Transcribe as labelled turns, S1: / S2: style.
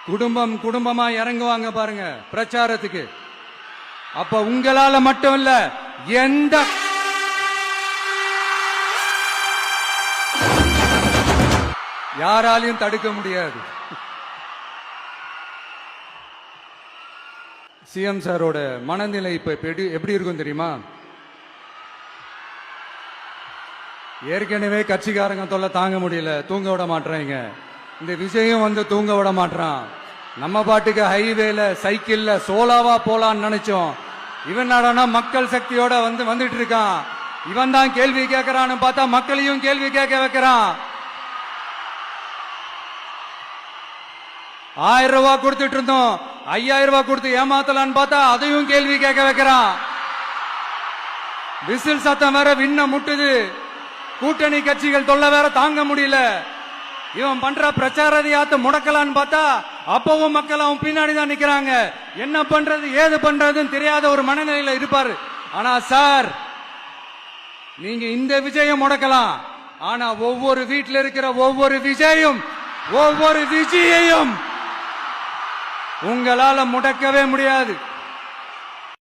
S1: குடும்பம் குடும்பமா இறங்குவாங்க பாருங்க பிரச்சாரத்துக்கு. அப்ப உங்களால மட்டும் இல்ல, எந்த யாராலையும் தடுக்க முடியாது. சிஎம் சாரோட மனநிலை இப்ப எப்படி இருக்கும் தெரியுமா? ஏற்கனவே கட்சிக்காரங்க தொல்லை தாங்க முடியல, தூங்க விட மாட்டாங்க. இந்த விஜயம் வந்து தூங்க விட மாட்டான். நம்ம பாட்டுக்கு ஹைவேல சைக்கிள்ல சோலாவா போலான்னு நினைச்சோம். இவன் நாடானா மக்கள் சக்தியோட வந்துட்டு இருக்கான். இவன் தான் கேள்வி கேட்கறான்னு பார்த்தா மக்களையும் கேள்வி கேட்க வைக்கிறான். 1000 ரூபாய் கொடுத்துட்டு இருந்தோம், 5000 ரூபாய் கொடுத்து ஏமாத்தலான்னு பார்த்தா அதையும் கேள்வி கேட்க வைக்கிறான். விசில் சத்தம் வேற விண்ண முட்டுது. கூட்டணி கட்சிகள் தொல்லை வேற தாங்க முடியல. இவன் பண்ற பிரச்சாரத்தையாத்த முடக்கலான்னு பார்த்தா அப்பவும் மக்கள் அவன் பின்னாடி தான் நிக்கிறாங்க. என்ன பண்றது ஏது பண்றதுன்னு தெரியாத ஒரு மனநிலையில இருப்பாரு. ஆனா சார், நீங்க இந்த விஜயம் முடக்கலாம், ஆனா ஒவ்வொரு வீட்டில் இருக்கிற ஒவ்வொரு விஜயையும் உங்களால முடக்கவே முடியாது.